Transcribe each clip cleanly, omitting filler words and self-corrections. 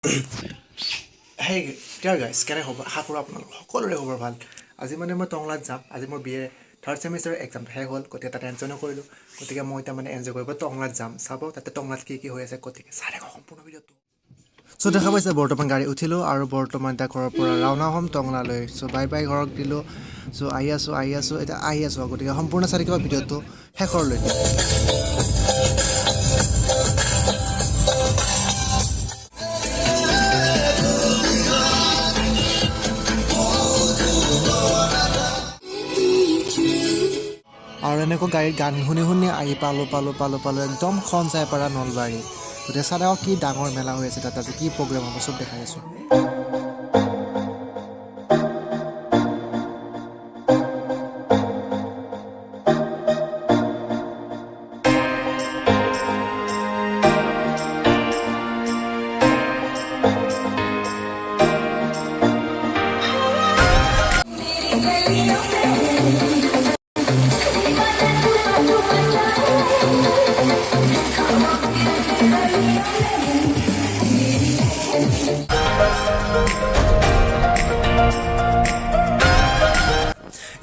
হেই dear guys, কেনে হ'ব? আশা কৰোঁ আপোনালোক সকলোৰে খবৰ ভাল। আজি মানে মই টংলাত যাম। আজি মোৰ BA থাৰ্ড ছেমিষ্টাৰৰ এক্সাম শেষ হ'ল, গতিকে তাতে এনজয় কৰিলোঁ। গতিকে মই এতিয়া মানে এনজয় কৰিব টংলাত যাম। চাব তাতে টংলাত কি হৈ আছে, গতিকে চাই থাকক সম্পূৰ্ণ ভিডিঅ'টো। চ' দেখা পাইছে বৰ্তমান গাড়ী উঠিলোঁ আৰু বৰ্তমান এতিয়া ঘৰৰ পৰা ৰাওনা হ'ম টংলালৈ। চ' বাই বাই ঘৰক দিলোঁ। চ' আহি আছোঁ এতিয়া আহি আছোঁ। গতিকে সম্পূৰ্ণ চাই থাকিব ভিডিঅ'টো শেষৰলৈকে। আৰু এনেকৈ গাড়ীত গান শুনি আহি পালোঁ একদম খনচাইপাৰা নলবাৰী। গতিকে চাই কি ডাঙৰ মেলা হৈ আছে তাত, আজি কি প্ৰগ্ৰেম হ'ব চব দেখাই আছোঁ।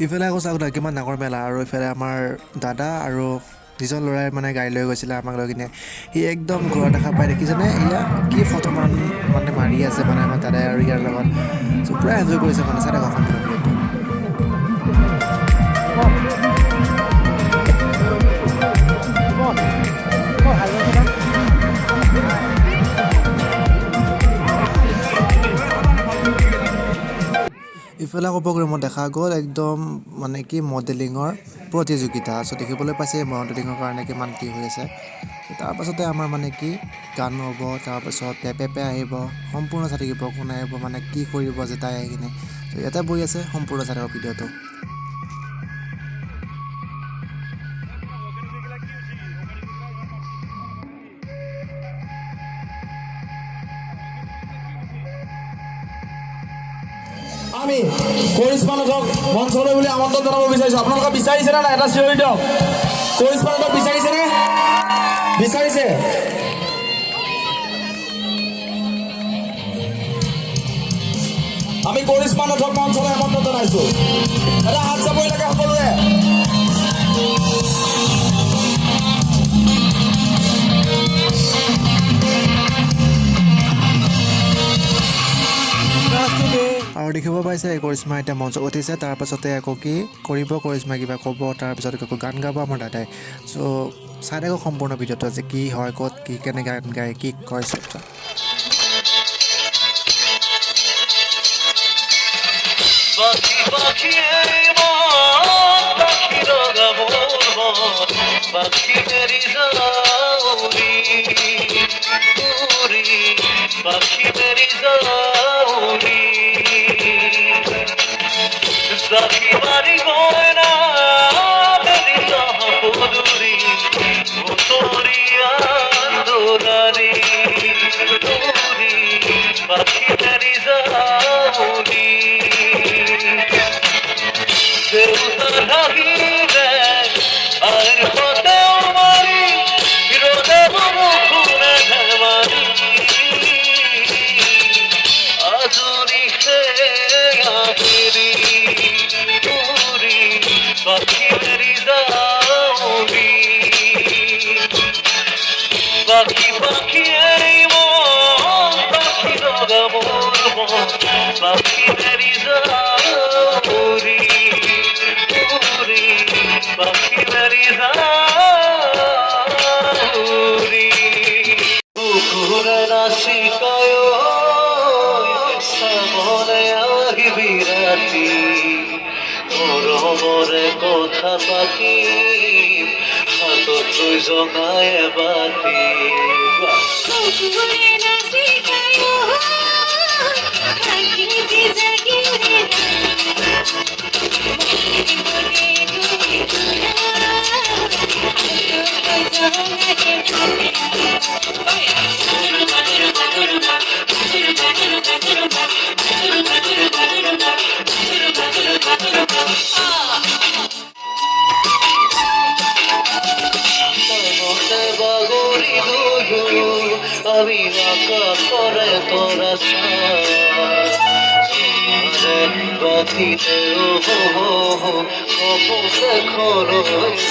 ইফালে আকৌ চাওক কিমান ডাঙৰ মেলা, আৰু ইফালে আমাৰ দাদা আৰু যিজন ল'ৰাই মানে গাড়ী লৈ গৈছিলে আমাক লৈ কিনে, সি একদম ঘৰত দেখা পাই দেখিছেনে, এয়া কি ফটোমান মানে মাৰি আছে মানে আমাৰ দাদাই আৰু ইয়াৰ লগত। চ' পূৰা এনজয় কৰিছে মানে, চাই থাকক সম্পূৰ্ণ ভিডিঅ'টো। ইফালে আকৌ প্ৰগ্ৰেমত দেখা গ'ল একদম মানে কি মডেলিঙৰ প্ৰতিযোগিতা। চ' দেখিবলৈ পাইছে মডেলিঙৰ কাৰণে কিমান কি হৈ আছে। তাৰপাছতে আমাৰ মানে কি গান হ'ব, তাৰপাছত পেপে আহিব, সম্পূৰ্ণ চাই থাকিব কোনে আহিব মানে কি কৰিব যে তাই আহি কিনে। ত' ইয়াতে বহি আছে, সম্পূৰ্ণ চাই থাকক ভিডিঅ'টো। আমি কৰিশ্মা নাথক মঞ্চলৈ বুলি আমন্ত্ৰণ জনাব বিচাৰিছোঁ। আপোনালোকে বিচাৰিছেনে নাই? এটা চিঞৰি দিয়ক। কৰিশ্মা নাথক বিচাৰিছেনে? বিচাৰিছে? আমি কৰিশ্মা নাথক মঞ্চলৈ আমন্ত্ৰণ জনাইছোঁ। এটা হাত চাপৰি লাগে সকলোৱে। আৰু দেখিব পাইছে কৰিশ্মা এতিয়া মঞ্চত উঠিছে, তাৰপাছতে আকৌ কি কৰিব, কৰিশ্মা কিবা ক'ব, তাৰপিছত আকৌ গান গাব আমাৰ দাদাই। চ' চাই থাকক সম্পূৰ্ণ ভিডিঅ'টো যে কি হয়, ক'ত কি কেনে গান গায়, কি কয় চব চাওক। কথা পাতি হাতত লৈ জমাই বাতি আমি নাকা করে তোর আশা তোমার বাতিতে কপসে খরচ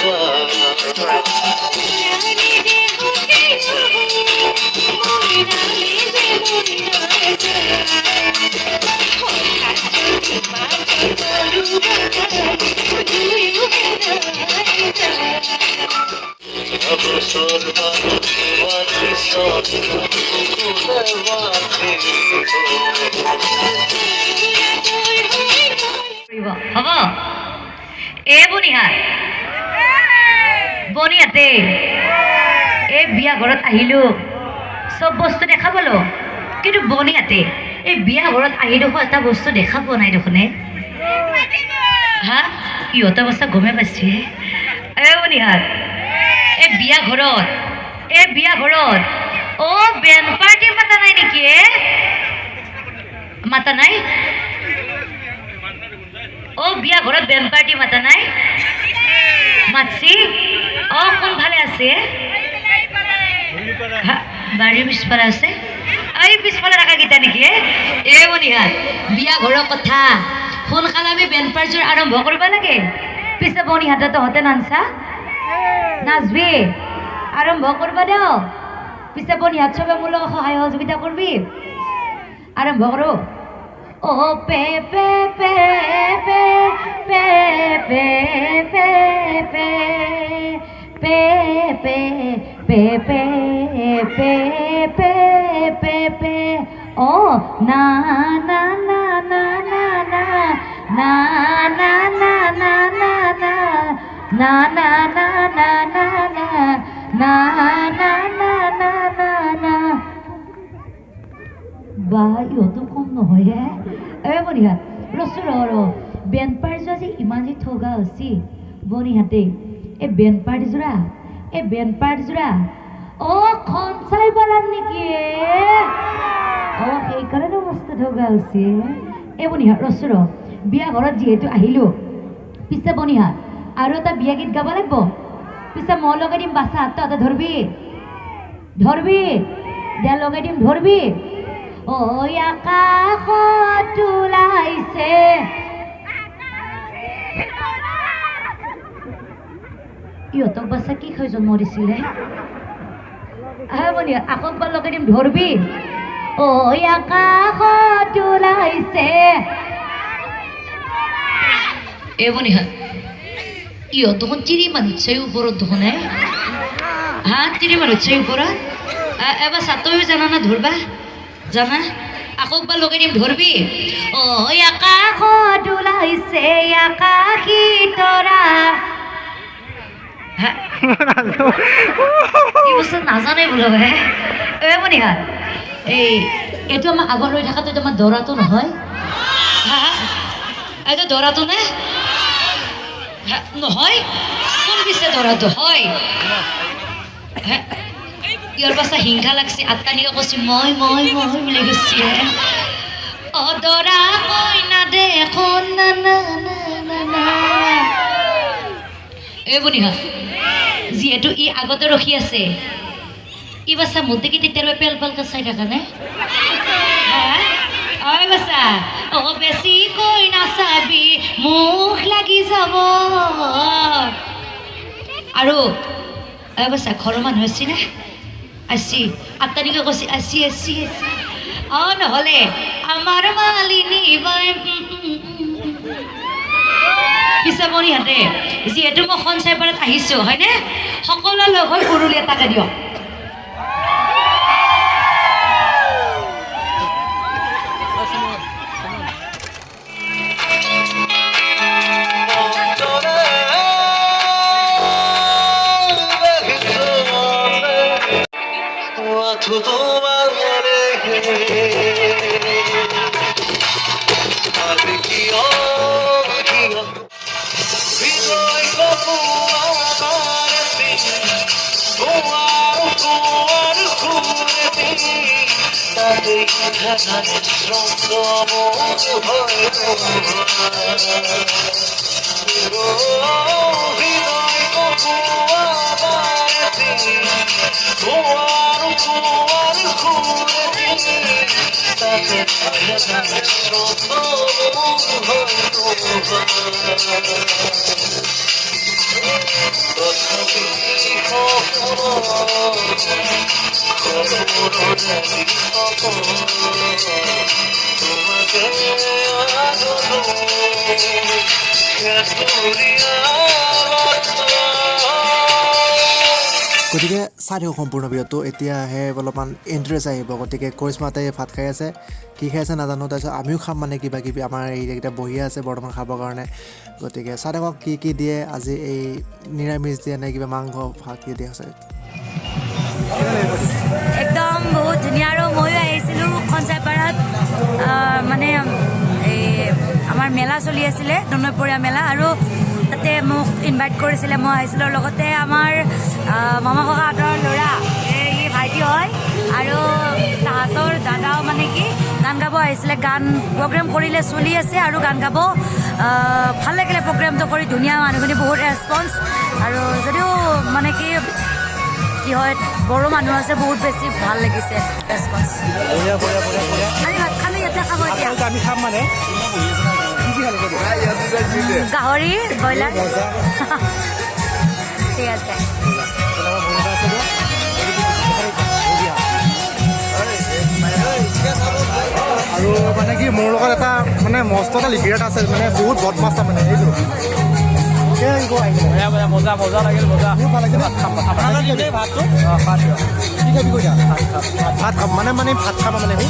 অবসর বাতি সব কুকুরে বাতি হ'ব এ বনিহাত বনিহাতে এই বিয়া ঘৰত আহিলোঁ চব বস্তু দেখা পালোঁ কিন্তু বনিহাতে এই বিয়া ঘৰত আহি দেখোন এটা বস্তু দেখা পোৱা নাই দেখোনে হা ইহঁতে অৱস্থা গমে পাইছে এ বনিহাত এই বিয়া ঘৰত বেন পাৰ্টি মাতা নাই নেকি মাতা নাই বিয়া ঘৰত বেন পাৰ্টি মাতা নাই মাতছি কোনফালে আছে বাৰীৰ পিছফালে আছে এই পিছফালে ৰাখাকেইটা নেকি এ বনিহাত বিয়া ঘৰৰ কথা সোনকালে আমি বেন পাৰ্টিৰ আৰম্ভ কৰিব লাগে পিছে বনিহাতে তহঁতে নানছা নাচবি আৰম্ভ কৰবা দেও পিছে বনিহাত চবে মোৰ লগত সহায় সহযোগিতা কৰবি আৰম্ভ কৰোঁ pay pay pay pay pay pay pay pay pay pay pay pay pay pay pay pay না না না না না না না না না না না না না na na na na na na na na na na na বা ইহঁতো কম নহয় বনিহাত ৰচো ৰ বেন পাৰ্টিযোৰা যে ইমান যে ঠগা হৈছি বনিহাতে এই বেন পাৰ্টিযোৰা খন চাই পালাম নেকি সেইকাৰণে মস্ত ঠগা হৈছে বনিহাত ৰচো ৰ বিয়া ঘৰত যিহেতু আহিলোঁ পিছে বনিহাত আৰু এটা বিয়া গীত গাব লাগিব পিছে মই লগাই দিম বাচা তহঁতে ধৰবি দিয়া লগাই দিম ধৰবি আকাশত ওলাইছে ইহঁতক বাচ্চা কি খাই জন্ম দিছিলে আকাশবাৰ লগাই দিম ধৰবি আকাশত ওলাইছে বনিহাত ইহঁত দেখোন তিৰিমান উঠছে ওপৰত দেখোন তিৰিমান উঠছে ওপৰত এবাৰ চাতৈও জানা না ধৰবা জানা আকাশবাৰ লগাই দিম ধৰবি আকাশত ওলাইছে আকাশী তৰা এই বস্তু নাজানে বোলো বনিহাত এইটো আমাৰ আগত ৰৈ থকাটো আমাৰ দৰাটো নহয় এইটো দৰাটো নে নহয় কোন পিছে দৰাটো হয় ইয়াৰ পাছত হিংসা লাগছে আত্মানিকা কৈছে মই বুলি কৈছে দৰা কইনা দেখোন বনিহাত যিহেতু ই আগতে ৰখি আছে ই বাচ্চা মোৰ দেখি তেতিয়াৰ পেল পেলকে চাই থকা নে বাচ্চা বেছিকৈ নাচাবি মুখ লাগি যাব আৰু বাচ্চা ঘৰৰ মানুহ আছে নে আসি আত্মানিকা কৈছে আসি নহ'লে আমাৰ মালিনী পিছে বনিহাতে যিহেতু মই সঞ্চাইপাৰাত আহিছোঁ হয়নে সকলোৱে লগ হৈ উৰুলি এটাকে দিয়ক গতিকে চাই দিয়ক সম্পূৰ্ণ ভিডিঅ'টো এতিয়া আহে অলপমান ইণ্টাৰেষ্ট আহিব গতিকে কৰিশ্মাতে ভাত খাই আছে কি খাই আছে নাজানো তাৰপিছত আমিও খাম মানে কিবা কিবি আমাৰ এইকেইটা বহি আছে বৰ্তমান খাবৰ কাৰণে গতিকে চাই থাকক কি দিয়ে আজি এই নিৰামিষ দিয়ে নে কিবা মাংস ভাত কি দিয়ে আছে একদম বহুত ধুনীয়া আৰু ময়ো আহিছিলোঁ খঞ্চাইপাৰাত মানে এই আমাৰ মেলা চলি আছিলে দনৈপৰীয়া মেলা আৰু তাতে মোক ইনভাইট কৰিছিলে মই আহিছিলোঁ লগতে আমাৰ মামা ককাহঁতৰ ল'ৰা এই ভাইটি হয় আৰু তাহাঁতৰ দাদাও মানে কি গান গাব আহিছিলে গান প্ৰগ্ৰেম কৰিলে চলি আছে আৰু গান গাব ভাল লাগিলে প্ৰগ্ৰেমটো কৰি ধুনীয়া মানুহখিনি বহুত ৰেছপন্স আৰু যদিও মানে কি হয় বড়ো মানুহ আছে বহুত বেছি ভাল লাগিছে ৰেছপন্স আমি ভাত খালো ইয়াতে খাব এতিয়া আমি খাম মানে গাহৰি ব্ৰইলাৰ ঠিক আছে আৰু মানে কি মোৰ লগত এটা মানে মস্ত এটা লিপিয়াত আছে মানে বহুত বদমাছ মানে এইটো মজা মজা লাগিল মজা ভাত খাম মানে ভাত খাম মানে আমি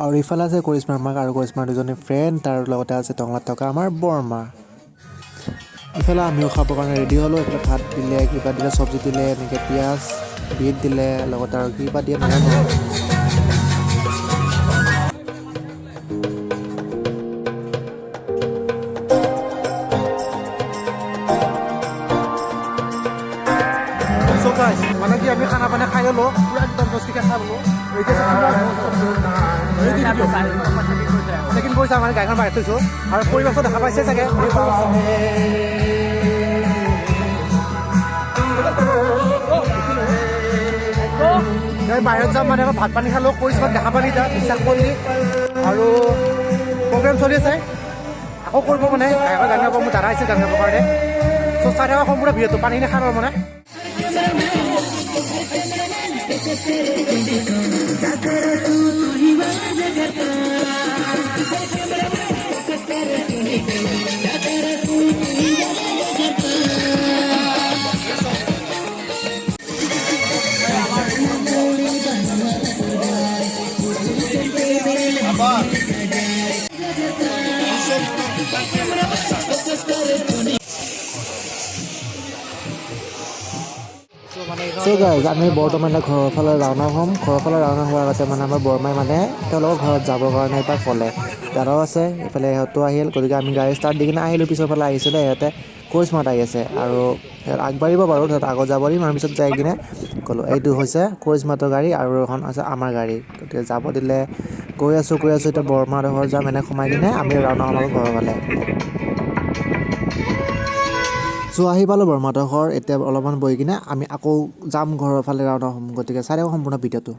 আৰু ইফালে আছে কৰিশ্মাৰ মাক আৰু কৰিশ্মাৰ দুজনী ফ্ৰেণ্ড তাৰ লগতে আছে টংলাত থকা আমাৰ বৰমা ইফালে আমিও খাবৰ কাৰণে ৰেডি হ'লোঁ এইফালে ভাত দিলে কিবা দিলে চব্জি দিলে এনেকৈ পিঁয়াজ বিট দিলে লগতে আৰু কিবা দিয়ে নাজানো মানে কি আমি খানা পানী খাই ল'লোঁ পুৰা একদম দস্তিকে খাই ল'লোঁ ছেকেণ্ড পইচা মানে গাড়ীখন বাহিৰত থৈছোঁ আৰু পৰিৱেশটো দেখা পাইছে চাগে বাহিৰত যাম মানে ভাত পানী খালোঁ কৰিশ্মাক দেখা পালি তাত বিশ্বাস কৰিলি আৰু প্ৰগ্ৰেম চলি আছে আকৌ কৰিব মানে গান গাব মোৰ দাদা আহিছে গান গাবৰ কাৰণে চ' চাই থকা সম্পূৰ্ণ ভিডিঅ'টো পানী নাখাওঁ আৰু মানে চ' গাইজ আমি বৰ্তমান ঘৰৰ ফালে ৰাওনা হ'ম ঘৰৰ ফালে ৰাওনা হোৱাৰ আগতে মানে আমাৰ বৰমাই মানে তেওঁলোকৰ ঘৰত যাবৰ কাৰণে এবাৰ ক'লে দাদাও আছে এইফালে ইহঁতো আহিল গতিকে আমি গাড়ী ষ্টাৰ্ট দি কিনে আহিলোঁ পিছৰ ফালে আহিছিলে ইহঁতে কৰিশ্মাত আহি আছে আৰু আগবাঢ়িব বাৰু তাত আগত যাব দিম আৰু পিছত যাই কিনে ক'লোঁ এইটো হৈছে কৰিশ্মাতৰ গাড়ী আৰু এখন আছে আমাৰ গাড়ী গতিকে যাব দিলে গৈ আছোঁ এতিয়া বৰমাহঁতৰ ঘৰত যাম এনে সোমাই কিনে আমি ৰাওনা হ'ম আৰু ঘৰৰ ফালে চ' আহি পালোঁ বৰমাহঁতৰ ঘৰ এতিয়া অলপমান বহি কিনে আমি আকৌ যাম ঘৰৰ ফালে ৰাওনা হ'ম গতিকে চাই থাকক সম্পূৰ্ণ ভিডিঅ'টো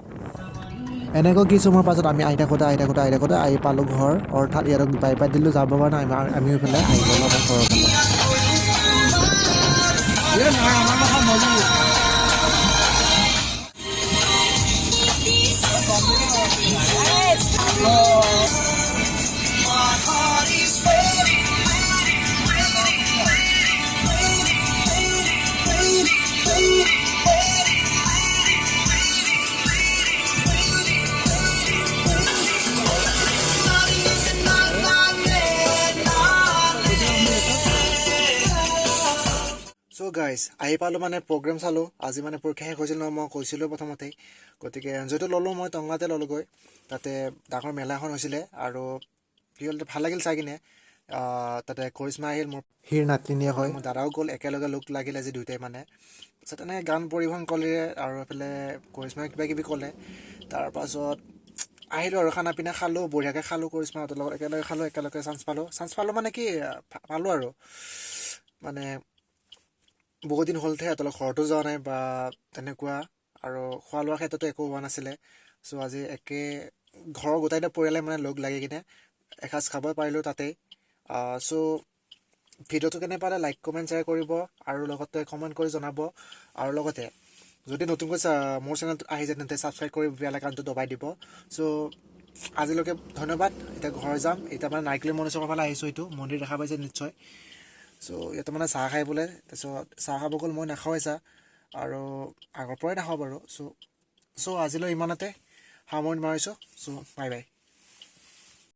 এনেকৈ কিছু সময়ৰ পাছত আমি আহি থাকোঁতে আহি পালোঁ ঘৰ অৰ্থাৎ ইহঁতক বাই বাই দিলোঁ যাবৰ কাৰণে আমিও এইফালে আহি গ'লোঁ আমাৰ ঘৰৰ ফালে চ' গাইজ আহি পালোঁ মানে প্ৰগ্ৰেম চালোঁ আজি মানে পৰীক্ষা শেষ হৈছিল নহয় মই কৈছিলোঁ প্ৰথমতেই গতিকে এনজয়টো ল'লোঁ মই টংলাতে ল'লোঁগৈ তাতে ডাঙৰ মেলা এখন হৈছিলে আৰু কি হ'ল ভাল লাগিল চাই কিনে তাতে কৰিশ্মা আহিল মোৰ হিৰ নাতিনীয়ে হয় মোৰ দাদাও গ'ল একেলগে লগ লাগিল আজি দুয়োটাই মানে তাৰপিছত এনেকৈ গান পৰিৱেশন কৰিলে আৰু এইফালে কৰিশ্মাই কিবা কিবি ক'লে তাৰপাছত আহিলোঁ আৰু খানা পিনা খালোঁ বঢ়িয়াকৈ খালোঁ কৰিশ্মাহঁতৰ লগত একেলগে চান্স পালোঁ মানে কি পালোঁ আৰু মানে বহুত দিন হ'লতে সিহঁতৰ ঘৰতো যোৱা নাই বা তেনেকুৱা আৰু খোৱা লোৱাৰ ক্ষেত্ৰতো একো হোৱা নাছিলে চ' আজি ঘৰৰ গোটেইটা পৰিয়ালে মানে লগ লাগি কিনে এসাঁজ খাব পাৰিলোঁ তাতেই চ' ভিডিঅ'টো কেনে পালে লাইক কমেণ্ট শ্বেয়াৰ কৰিব আৰু লগতে কমেণ্ট কৰি জনাব আৰু লগতে যদি নতুনকৈ মোৰ চেনেলটোত আহি যায় তেন্তে ছাবস্ক্ৰাইব কৰি বেল আইকনটো দবাই দিব চ' আজিলৈকে ধন্যবাদ এতিয়া ঘৰ যাম এতিয়া মানে নাৰিকলী মনোচকৰ ফালে আহিছোঁ এইটো মন্দিৰ দেখা পাইছে নিশ্চয় চ' ইয়াতে মানে চাহ খাই বোলে তাৰপিছত চাহ খাব গ'ল মই নাখাওঁৱে চাহ আৰু আগৰ পৰাই নাখাওঁ বাৰু চ' আজিলৈ ইমানতে সামৰণি মাৰিছোঁ চ' বাই বাই